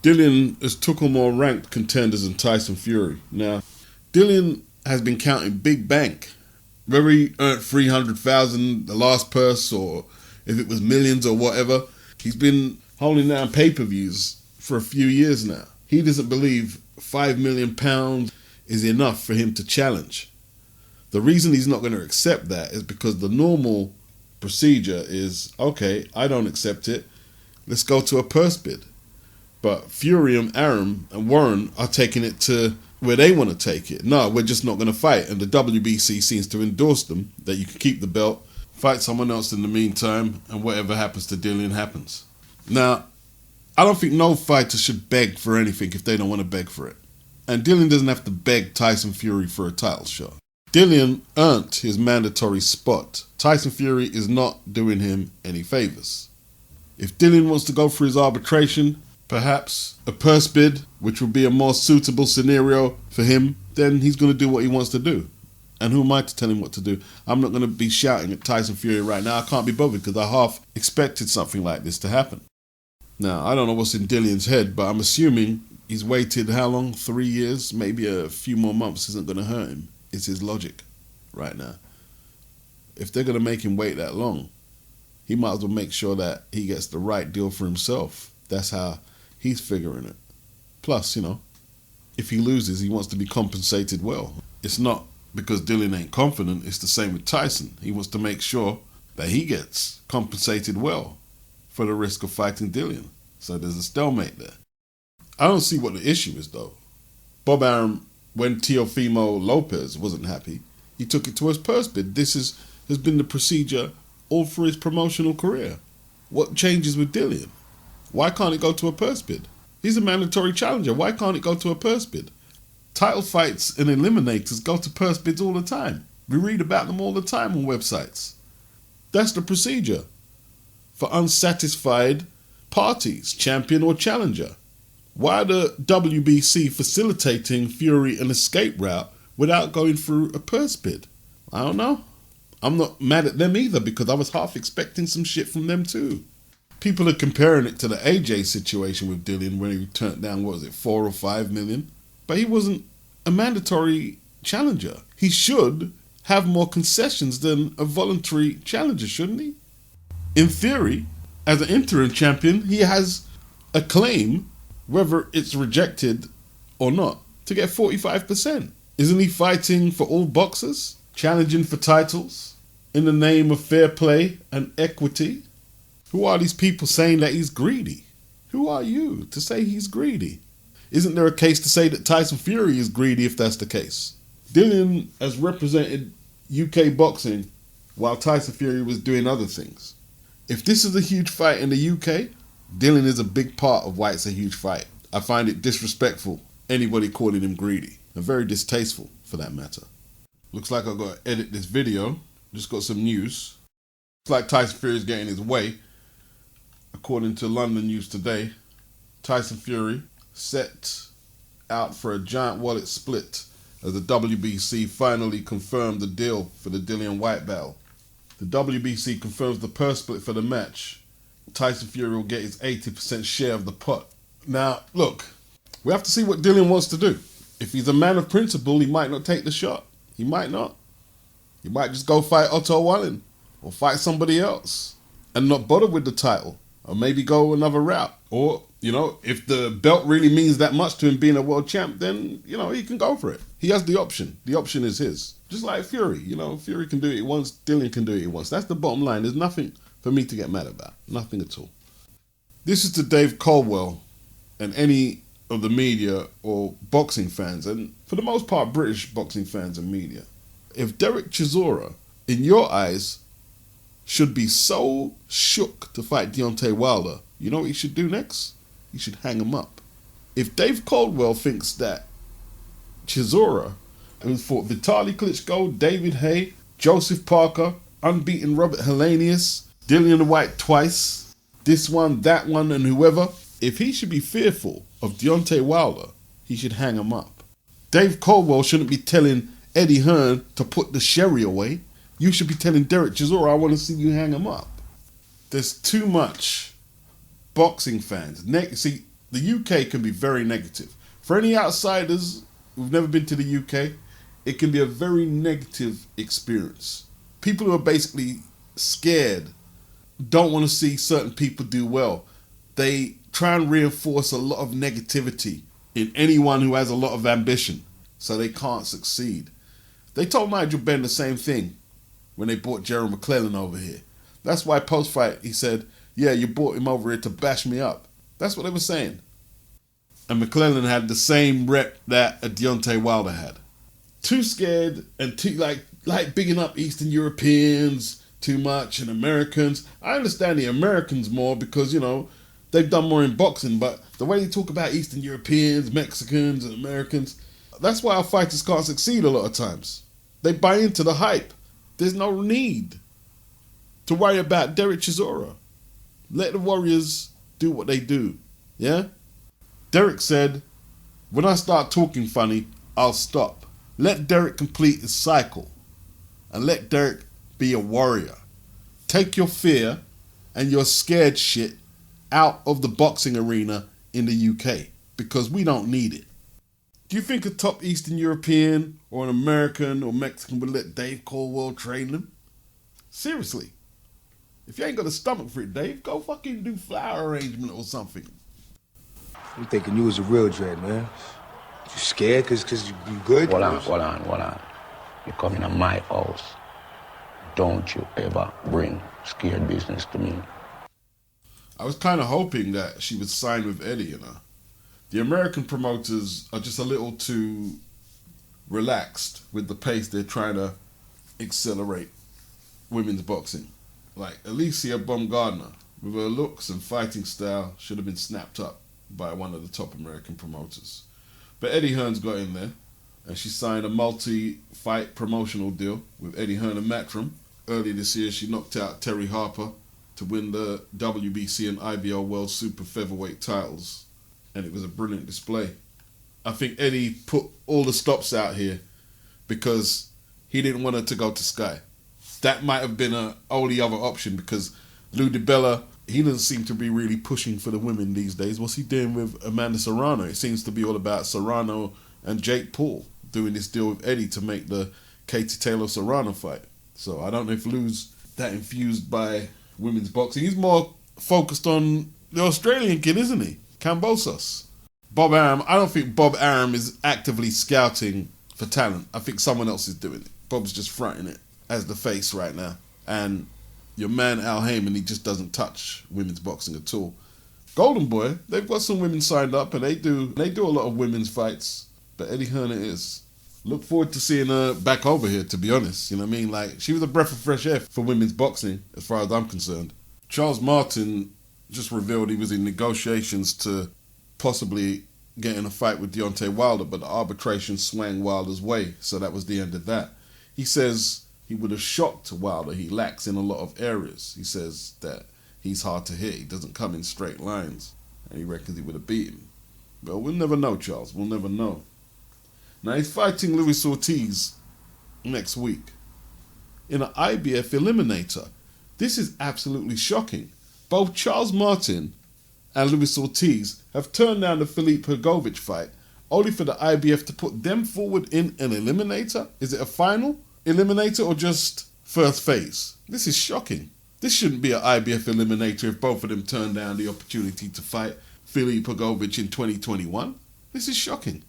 Dillian has took on more ranked contenders than Tyson Fury. Now, Dillian has been counting big bank. Whether he earned 300,000 the last purse, or if it was millions or whatever, he's been holding down pay-per-views for a few years now. He doesn't believe £5 million is enough for him to challenge. The reason he's not going to accept that is because the normal procedure is, okay, I don't accept it, let's go to a purse bid. But Fury and Arum and Warren are taking it to where they want to take it. No, we're just not going to fight. And the WBC seems to endorse them, that you can keep the belt, fight someone else in the meantime, and whatever happens to Dillian happens. Now, I don't think no fighter should beg for anything if they don't want to beg for it. And Dillian doesn't have to beg Tyson Fury for a title shot. Dillian earned his mandatory spot. Tyson Fury is not doing him any favours. If Dillian wants to go for his arbitration, perhaps a purse bid, which would be a more suitable scenario for him, then he's going to do what he wants to do. And who am I to tell him what to do? I'm not going to be shouting at Tyson Fury right now. I can't be bothered because I half expected something like this to happen. Now, I don't know what's in Dillian's head, but I'm assuming he's waited how long? 3 years? Maybe a few more months isn't going to hurt him. It's his logic right now. If they're going to make him wait that long, he might as well make sure that he gets the right deal for himself. That's how he's figuring it. Plus, if he loses, he wants to be compensated well. It's not because Dillian ain't confident. It's the same with Tyson. He wants to make sure that he gets compensated well for the risk of fighting Dillian. So there's a stalemate there. I don't see what the issue is, though. Bob Arum, when Teofimo Lopez wasn't happy, he took it to his purse bid. This has been the procedure all through his promotional career. What changes with Dillian? Why can't it go to a purse bid? He's a mandatory challenger. Why can't it go to a purse bid? Title fights and eliminators go to purse bids all the time. We read about them all the time on websites. That's the procedure for unsatisfied parties, champion or challenger. Why are the WBC facilitating Fury an escape route without going through a purse bid? I don't know. I'm not mad at them either because I was half expecting some shit from them too. People are comparing it to the AJ situation with Dillian when he turned down, 4 or 5 million? But he wasn't a mandatory challenger. He should have more concessions than a voluntary challenger, shouldn't he? In theory, as an interim champion, he has a claim, whether it's rejected or not, to get 45%. Isn't he fighting for all boxers? Challenging for titles? In the name of fair play and equity? Who are these people saying that he's greedy? Who are you to say he's greedy? Isn't there a case to say that Tyson Fury is greedy if that's the case? Dillian has represented UK boxing while Tyson Fury was doing other things. If this is a huge fight in the UK, Dillian is a big part of why it's a huge fight. I find it disrespectful, anybody calling him greedy, and very distasteful for that matter. Looks like I've got to edit this video. Just got some news. Looks like Tyson Fury is getting his way. According to London News Today, Tyson Fury set out for a giant wallet split as the WBC finally confirmed the deal for the Dillian Whyte battle. The WBC confirms the purse split for the match. Tyson Fury will get his 80% share of the pot. Now, look, we have to see what Dillian wants to do. If he's a man of principle, he might not take the shot. He might not. He might just go fight Otto Wallin or fight somebody else and not bother with the title, or maybe go another route. Or, if the belt really means that much to him being a world champ, then, he can go for it. He has the option. The option is his. Just like Fury. Fury can do it once, Dillian can do it once. That's the bottom line. There's nothing for me to get mad about. Nothing at all. This is to Dave Coldwell and any of the media or boxing fans, and for the most part, British boxing fans and media. If Derek Chisora, in your eyes, should be so shook to fight Deontay Wilder, you know what he should do next? He should hang him up. If Dave Coldwell thinks that Chisora, who fought Vitaly Klitschko, David Haye, Joseph Parker, unbeaten Robert Helenius, Dillian Whyte twice, this one, that one, and whoever, if he should be fearful of Deontay Wilder, he should hang him up. Dave Coldwell shouldn't be telling Eddie Hearn to put the sherry away. You should be telling Derek Chisora, I want to see you hang him up. There's too much boxing fans. See, the UK can be very negative. For any outsiders who've never been to the UK, it can be a very negative experience. People who are basically scared don't want to see certain people do well. They try and reinforce a lot of negativity in anyone who has a lot of ambition, so they can't succeed. They told Nigel Benn the same thing when they brought Gerald McClellan over here. That's why post-fight he said, yeah, you brought him over here to bash me up. That's what they were saying. And McClellan had the same rep that a Deontay Wilder had. Too scared and too like bigging up Eastern Europeans too much and Americans. I understand the Americans more because, you know, they've done more in boxing, but the way they talk about Eastern Europeans, Mexicans and Americans, that's why our fighters can't succeed a lot of times. They buy into the hype. There's no need to worry about Derek Chisora. Let the Warriors do what they do, yeah? Derek said, when I start talking funny, I'll stop. Let Derek complete his cycle and let Derek be a warrior. Take your fear and your scared shit out of the boxing arena in the UK because we don't need it. Do you think a top Eastern European or an American or Mexican would let Dave Coldwell train them? Seriously. If you ain't got a stomach for it, Dave, go fucking do flower arrangement or something. I'm thinking you was a real dread, man. You scared cause you good? Hold on. You come in my house. Don't you ever bring scared business to me. I was kind of hoping that she would sign with Eddie, you know. The American promoters are just a little too relaxed with the pace they're trying to accelerate women's boxing. Like Alycia Baumgardner, with her looks and fighting style, should have been snapped up by one of the top American promoters. But Eddie Hearn's got in there, and she signed a multi-fight promotional deal with Eddie Hearn and Matchroom. Earlier this year, she knocked out Terry Harper to win the WBC and IBO World Super Featherweight titles, and it was a brilliant display. I think Eddie put all the stops out here because he didn't want her to go to Sky. That might have been a only other option because Lou DiBella, he doesn't seem to be really pushing for the women these days. What's he doing with Amanda Serrano? It seems to be all about Serrano and Jake Paul doing this deal with Eddie to make the Katie Taylor-Serrano fight. So I don't know if Lou's that infused by women's boxing. He's more focused on the Australian kid, isn't he? Cambosos. Bob Arum, I don't think Bob Arum is actively scouting for talent. I think someone else is doing it. Bob's just fronting it as the face right now. And your man Al Heyman, he just doesn't touch women's boxing at all. Golden Boy, they've got some women signed up and they do a lot of women's fights. But Eddie Hearn it is. Look forward to seeing her back over here, to be honest. You know what I mean? Like, she was a breath of fresh air for women's boxing, as far as I'm concerned. Charles Martin just revealed he was in negotiations to possibly get in a fight with Deontay Wilder, but the arbitration swung Wilder's way, so that was the end of that. He says he would have shocked Wilder. He lacks in a lot of areas. He says that he's hard to hit. He doesn't come in straight lines, and he reckons he would have beaten him. Well, we'll never know, Charles. We'll never know. Now, he's fighting Luis Ortiz next week in an IBF eliminator. This is absolutely shocking. Both Charles Martin and Luis Ortiz have turned down the Philippe Hrgovic fight only for the IBF to put them forward in an eliminator. Is it a final eliminator or just first phase? This is shocking. This shouldn't be an IBF eliminator if both of them turn down the opportunity to fight Philippe Hrgovic in 2021. This is shocking.